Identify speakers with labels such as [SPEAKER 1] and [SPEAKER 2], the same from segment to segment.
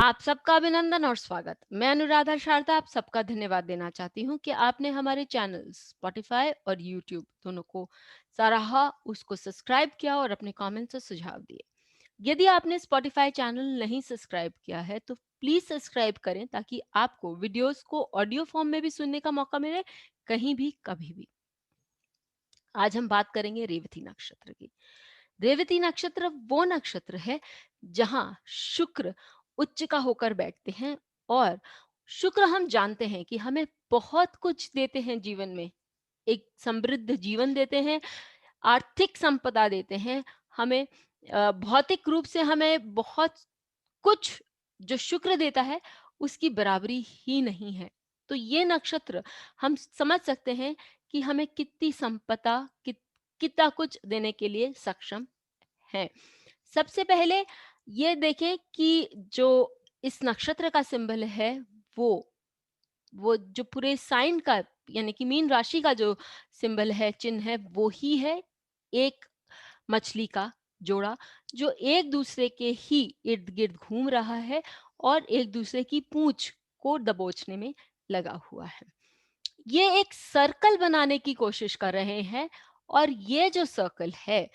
[SPEAKER 1] आप सबका अभिनंदन और स्वागत। मैं अनुराधा शारदा आप सबका धन्यवाद देना चाहती हूँ कि आपने हमारे चैनल स्पॉटिफाई और यूट्यूब दोनों को सराहा, उसको सब्सक्राइब किया और अपने कमेंट्स और सुझाव दिए। यदि आपने स्पॉटिफाई चैनल नहीं सब्सक्राइब किया है तो प्लीज सब्सक्राइब करें ताकि आपको वीडियोस को ऑडियो फॉर्म में भी सुनने का मौका मिले, कहीं भी कभी भी। आज हम बात करेंगे रेवती नक्षत्र की। रेवती नक्षत्र वो नक्षत्र है जहां शुक्र उच्च का होकर बैठते हैं, और शुक्र हम जानते हैं कि हमें बहुत कुछ देते हैं जीवन में। एक समृद्ध जीवन देते हैं, आर्थिक संपदा देते हैं हमें, भौतिक रूप से हमें बहुत कुछ जो शुक्र देता है उसकी बराबरी ही नहीं है। तो ये नक्षत्र हम समझ सकते हैं कि हमें कितनी संपदा, कितना कुछ देने के लिए सक्षम है। सबसे पहले ये देखें कि जो इस नक्षत्र का सिंबल है, वो वो जो पूरे साइन का यानी कि मीन राशि का जो सिंबल है, चिन्ह है, वो ही है एक मछली का जोड़ा, जो एक दूसरे के ही इर्द गिर्द घूम रहा है और एक दूसरे की पूंछ को दबोचने में लगा हुआ है। ये एक सर्कल बनाने की कोशिश कर रहे हैं, और ये जो सर्कल है,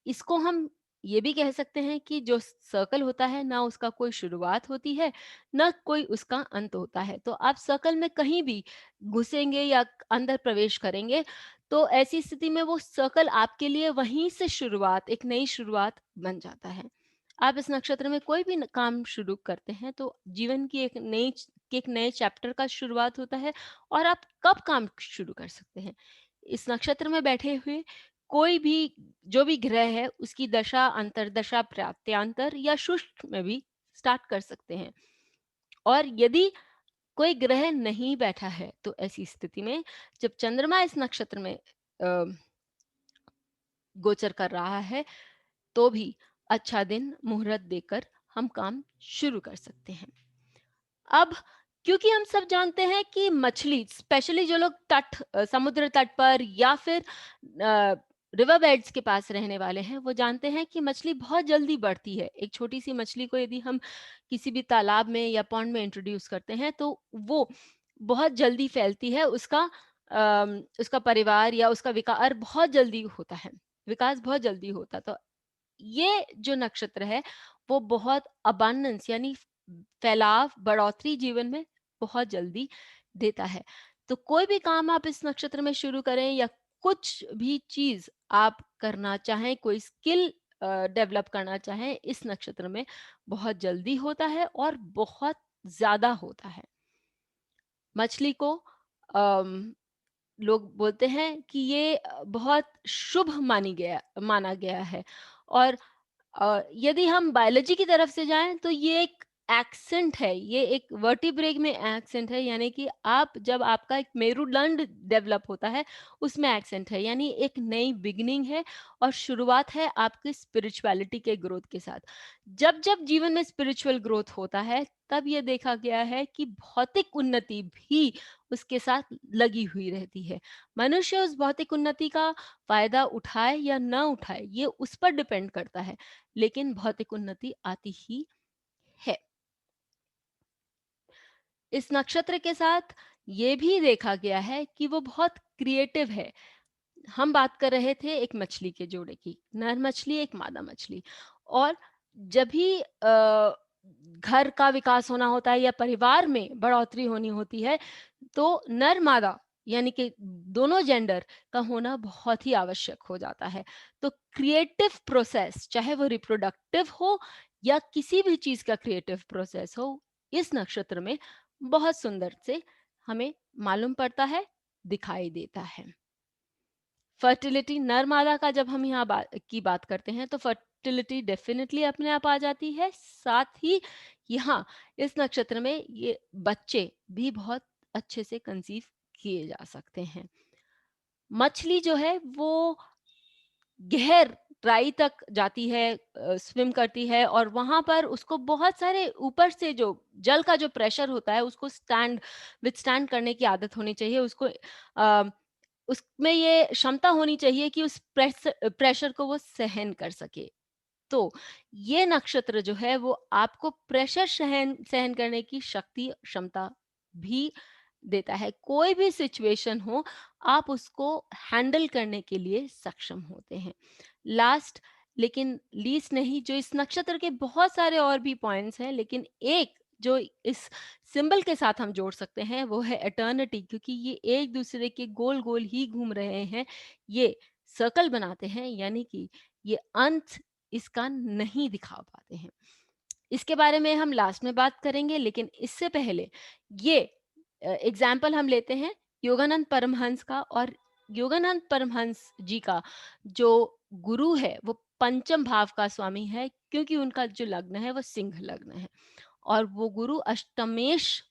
[SPEAKER 1] इसको हम ये भी कह सकते हैं कि जो सर्कल होता है ना उसका कोई शुरुआत होती है, ना कोई उसका अंत होता है। तो आप सर्कल में कहीं भी घुसेंगे या अंदर प्रवेश करेंगे तो ऐसी स्थिति में वो सर्कल आपके लिए वहीं से शुरुआत, एक नई शुरुआत बन जाता है। आप इस नक्षत्र में कोई भी काम शुरू करते हैं तो जीवन की एक नए चैप्टर का शुरुआत होता है, और आप कब काम शुरू कर सकते हैं। इस नक्षत्र में बैठे हुए कोई भी, जो भी ग्रह है, उसकी दशा, अंतर्दशा, प्राप्त्यांतर या शुष्क में भी स्टार्ट कर सकते हैं। और यदि कोई ग्रह नहीं बैठा है तो ऐसी स्थिति में जब चंद्रमा इस नक्षत्र में गोचर कर रहा है, तो भी अच्छा दिन मुहूर्त देकर हम काम शुरू कर सकते हैं। अब क्योंकि हम सब जानते हैं कि मछली, स्पेशली जो लोग समुद्र तट पर या फिर रिवर बेड्स के पास रहने वाले हैं, वो जानते हैं कि मछली बहुत जल्दी बढ़ती है। एक छोटी सी मछली को यदि हम किसी भी तालाब में या पॉन्ड में इंट्रोड्यूस करते हैं तो वो बहुत जल्दी फैलती है। उसका परिवार या उसका विकार बहुत जल्दी होता है, विकास बहुत जल्दी होता। तो ये जो नक्षत्र है वो बहुत अबांडेंस यानी फैलाव, बढ़ोतरी जीवन में बहुत जल्दी देता है। तो कोई भी काम आप इस नक्षत्र में शुरू करें या कुछ भी चीज आप करना चाहें, कोई स्किल डेवलप करना चाहें, इस नक्षत्र में बहुत जल्दी होता है और बहुत ज्यादा होता है। मछली को अम, लोग बोलते हैं कि ये बहुत शुभ माना गया है। और यदि हम बायोलॉजी की तरफ से जाएं तो ये एक एक्सेंट है, ये एक वर्टिब्रेग में एक्सेंट है, यानी कि आप जब आपका एक मेरुदंड डेवलप होता है उसमें एक्सेंट है, यानी एक नई बिगिनिंग है और शुरुआत है आपकी स्पिरिचुअलिटी के ग्रोथ के साथ। जब जब जीवन में स्पिरिचुअल ग्रोथ होता है तब ये देखा गया है कि भौतिक उन्नति भी उसके साथ लगी हुई रहती है। मनुष्य उस भौतिक उन्नति का फायदा उठाए या ना उठाए ये उस पर डिपेंड करता है, लेकिन भौतिक उन्नति आती ही है। इस नक्षत्र के साथ ये भी देखा गया है कि वो बहुत क्रिएटिव है। हम बात कर रहे थे एक मछली के जोड़े की, नर मछली एक मादा मछली। और जब भी घर का विकास होना होता है या परिवार में बढ़ोतरी होनी होती है तो नर मादा यानी कि दोनों जेंडर का होना बहुत ही आवश्यक हो जाता है। तो क्रिएटिव प्रोसेस, चाहे वो रिप्रोडक्टिव हो या किसी भी चीज का क्रिएटिव प्रोसेस हो, इस नक्षत्र में बहुत सुंदर से हमें मालूम पड़ता है, दिखाई देता है। फर्टिलिटी, नर मादा का जब हम यहाँ की बात करते हैं तो फर्टिलिटी डेफिनेटली अपने आप आ जाती है। साथ ही यहाँ इस नक्षत्र में ये बच्चे भी बहुत अच्छे से कंसीव किए जा सकते हैं। मछली जो है वो गहर ट्राई तक जाती है, स्विम करती है, और वहां पर उसको बहुत सारे ऊपर से जो जल का जो प्रेशर होता है उसको विथस्टैंड करने की आदत होनी चाहिए उसको। उसमें ये क्षमता होनी चाहिए कि उस प्रेशर को वो सहन कर सके। तो ये नक्षत्र जो है वो आपको प्रेशर सहन सहन करने की शक्ति क्षमता भी देता है। कोई भी सिचुएशन हो, आप उसको हैंडल करने के लिए सक्षम होते हैं। लास्ट लेकिन लीस्ट नहीं, जो इस नक्षत्र के बहुत सारे और भी पॉइंट्स हैं, लेकिन एक जो इस सिंबल के साथ हम जोड़ सकते हैं वो है एटर्निटी, क्योंकि ये एक दूसरे के गोल गोल ही घूम रहे हैं, ये सर्कल बनाते हैं, यानी कि ये अंत इसका नहीं दिखा पाते हैं। इसके बारे में हम लास्ट में बात करेंगे, लेकिन इससे पहले ये एग्जाम्पल हम लेते हैं योगानंद परमहंस का। और योगानंद परमहंस जी का जो गुरु है वो पंचम भाव का स्वामी है, क्योंकि उनका जो लग्न है वो सिंह लग्न है, और वो गुरु अष्टमेश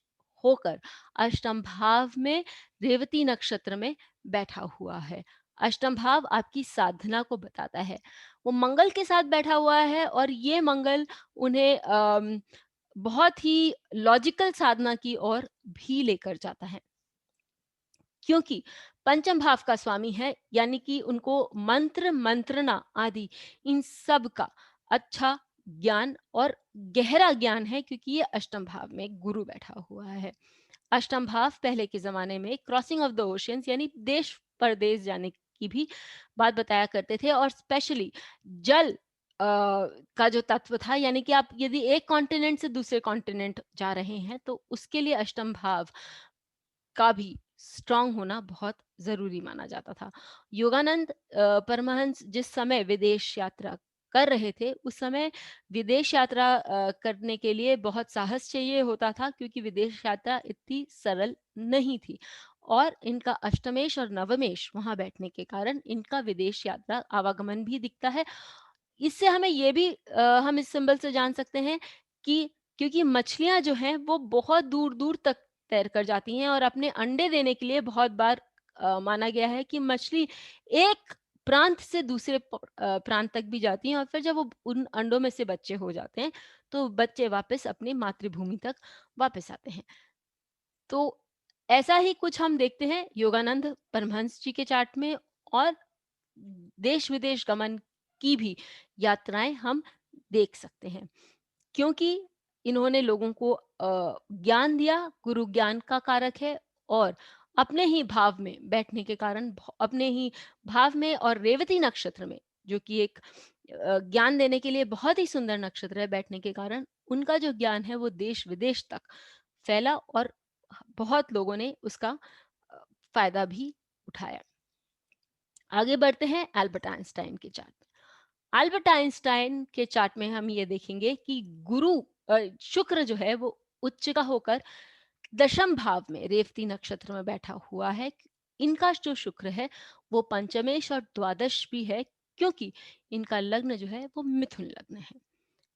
[SPEAKER 1] होकर अष्टम भाव में रेवती नक्षत्र में बैठा हुआ है। अष्टम भाव आपकी साधना को बताता है, वो मंगल के साथ बैठा हुआ है, और ये मंगल उन्हें बहुत ही लॉजिकल साधना की ओर भी लेकर जाता है, क्योंकि पंचम भाव का स्वामी है, यानी कि उनको मंत्र मंत्रणा आदि इन सब का अच्छा ज्ञान और गहरा ज्ञान है, क्योंकि ये अष्टम भाव में गुरु बैठा हुआ है। अष्टम भाव पहले के जमाने में क्रॉसिंग ऑफ द ओशियंस यानी देश परदेश जाने की भी बात बताया करते थे, और स्पेशली जल का जो तत्व था, यानी कि आप यदि एक कॉन्टिनेंट से दूसरे कॉन्टिनेंट जा रहे हैं तो उसके लिए अष्टम भाव का भी स्ट्रांग होना बहुत जरूरी माना जाता था। योगानंद परमहंस जिस समय विदेश यात्रा कर रहे थे, उस समय विदेश यात्रा करने के लिए बहुत साहस चाहिए होता था, क्योंकि विदेश यात्रा इतनी सरल नहीं थी, और इनका अष्टमेश और नवमेश वहां बैठने के कारण इनका विदेश यात्रा आवागमन भी दिखता है। इससे हमें ये भी हम इस सिंबल से जान सकते हैं कि क्योंकि मछलियां जो हैं वो बहुत दूर दूर तक तैर कर जाती हैं, और अपने अंडे देने के लिए बहुत बार माना गया है कि मछली एक प्रांत से दूसरे प्रांत तक भी जाती हैं, और फिर जब वो उन अंडों में से बच्चे हो जाते हैं तो बच्चे वापस अपनी मातृभूमि तक वापस आते हैं। तो ऐसा ही कुछ हम देखते हैं योगानंद परमहंस जी के चार्ट में, और देश विदेश गमन की भी यात्राएं हम देख सकते हैं, क्योंकि इन्होंने लोगों को ज्ञान दिया, गुरु ज्ञान का कारक है, और अपने ही भाव में बैठने के कारण अपने ही भाव में और रेवती नक्षत्र में, जो कि एक ज्ञान देने के लिए बहुत ही सुंदर नक्षत्र है, बैठने के कारण उनका जो ज्ञान है वो देश विदेश तक फैला, और बहुत लोगों ने उसका अ, फायदा भी उठाया। आगे बढ़ते हैं एल्बर्ट आइंस्टाइन के चार्ट में। एल्बर्ट आइंस्टाइन के चार्ट में हम ये देखेंगे कि गुरु शुक्र जो है वो उच्च का होकर दशम भाव में रेवती नक्षत्र में बैठा हुआ है। इनका जो शुक्र है वो पंचमेश और द्वादश भी है, क्योंकि इनका लग्न जो है वो मिथुन लग्न है।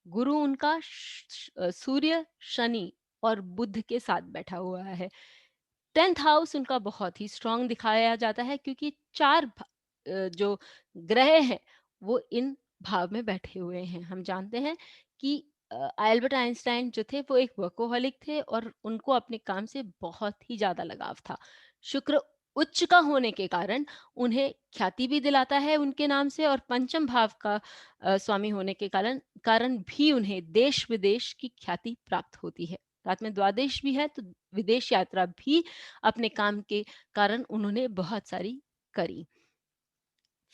[SPEAKER 1] गुरु उनका सूर्य शनि और बुध के साथ बैठा हुआ है। 10th हाउस उनका बहुत ही स्ट्रांग दिखाया जाता है, क्योंकि जो ग्रह हैं वो इन भाव में बैठे हुए हैं। हम जानते हैं कि एल्बर्ट आइंस्टाइन जो थे वो एक वर्कोहॉलिक थे, और उनको अपने काम से बहुत ही ज्यादा लगाव था। शुक्र उच्च का होने के कारण उन्हें ख्याति भी दिलाता है उनके नाम से, और पंचम भाव का स्वामी होने के कारण कारण भी उन्हें देश विदेश की ख्याति प्राप्त होती है। साथ में द्वादश भी है, तो विदेश यात्रा भी अपने काम के कारण उन्होंने बहुत सारी करी।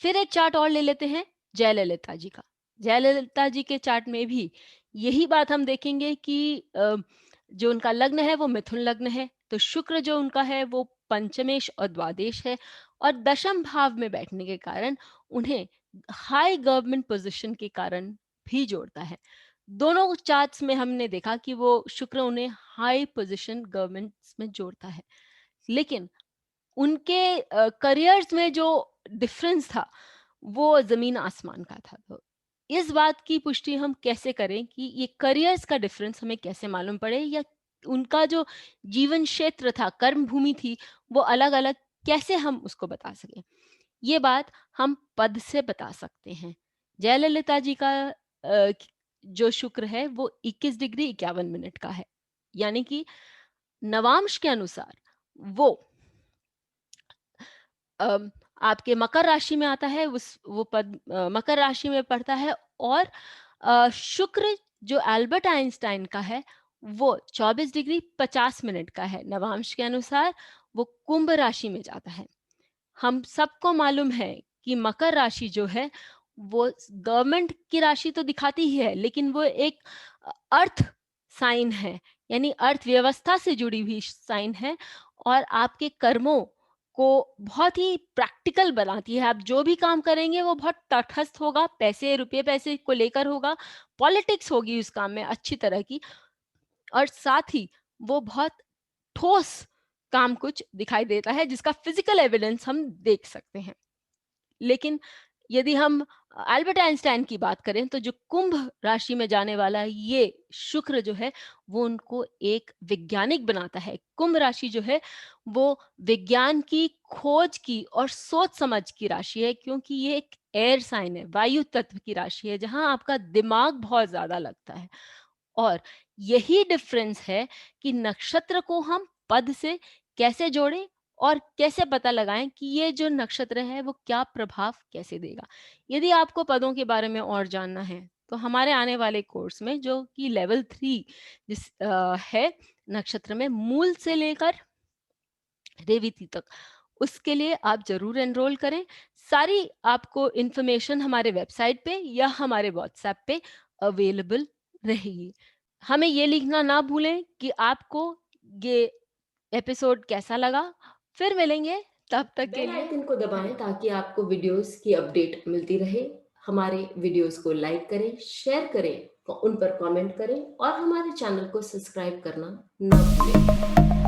[SPEAKER 1] फिर एक चार्ट और ले लेते हैं जयललिता जी का। जयललिता जी के चार्ट में भी यही बात हम देखेंगे कि जो उनका लग्न है वो मिथुन लग्न है, तो शुक्र जो उनका है वो पंचमेश और द्वादश है, और दशम भाव में बैठने के कारण उन्हें हाई गवर्नमेंट पोजीशन के कारण भी जोड़ता है। दोनों चार्ट्स में हमने देखा कि वो शुक्र उन्हें हाई पोजीशन गवर्नमेंट में जोड़ता है, लेकिन उनके करियर्स में जो डिफरेंस था वो जमीन आसमान का था। तो इस बात की पुष्टि हम कैसे करें कि ये करियर्स का डिफरेंस हमें कैसे मालूम पड़े, या उनका जो जीवन क्षेत्र था, कर्म भूमि थी, वो अलग अलग कैसे हम उसको बता सकें। ये बात हम पद से बता सकते हैं। जयललिता जी का जो शुक्र है वो 21 डिग्री 51 मिनट का है, यानी कि नवांश के अनुसार वो आपके मकर राशि में आता है, उस वो पद मकर राशि में पड़ता है, और शुक्र जो एल्बर्ट आइंस्टाइन का है, वो 24 डिग्री 50 मिनट का है। नवांश के अनुसार वो कुंभ राशि में जाता है। हम सबको मालूम है कि मकर राशि जो है वो गवर्नमेंट की राशि तो दिखाती ही है, लेकिन वो एक अर्थ साइन है, यानी अर्थव्यवस्था से जुड़ी हुई साइन है और आपके कर्मों को बहुत ही प्रैक्टिकल बनाती है। आप जो भी काम करेंगे वो बहुत तटस्थ होगा, पैसे रुपये पैसे को लेकर होगा, पॉलिटिक्स होगी उस काम में अच्छी तरह की, और साथ ही वो बहुत ठोस काम कुछ दिखाई देता है जिसका फिजिकल एविडेंस हम देख सकते हैं। लेकिन यदि हम एल्बर्ट आइंस्टाइन की बात करें तो जो कुंभ राशि में जाने वाला ये शुक्र जो है वो उनको एक वैज्ञानिक बनाता है। कुंभ राशि जो है वो विज्ञान की खोज की और सोच समझ की राशि है, क्योंकि ये एक एयर साइन है, वायु तत्व की राशि है जहां आपका दिमाग बहुत ज्यादा लगता है। और यही डिफरेंस है कि नक्षत्र को हम पद से कैसे जोड़ें और कैसे पता लगाएं कि ये जो नक्षत्र है वो क्या प्रभाव कैसे देगा। यदि आपको पदों के बारे में और जानना है तो हमारे आने वाले कोर्स में जो कि लेवल 3 है नक्षत्र में, मूल से लेकर रेवती तक, उसके लिए आप जरूर एनरोल करें। सारी आपको इंफॉर्मेशन हमारे वेबसाइट पे या हमारे व्हाट्सएप पे अवेलेबल रहेगी। हमें ये लिखना ना भूलें कि आपको ये एपिसोड कैसा लगा। फिर मिलेंगे, तब तक के
[SPEAKER 2] बेल
[SPEAKER 1] लिए
[SPEAKER 2] आइकन को दबाएं
[SPEAKER 1] धन्यवाद।
[SPEAKER 2] ताकि आपको वीडियोस की अपडेट मिलती रहे। हमारे वीडियोस को लाइक करें, शेयर करें, उन पर कमेंट करें और हमारे चैनल को सब्सक्राइब करना न भूलें।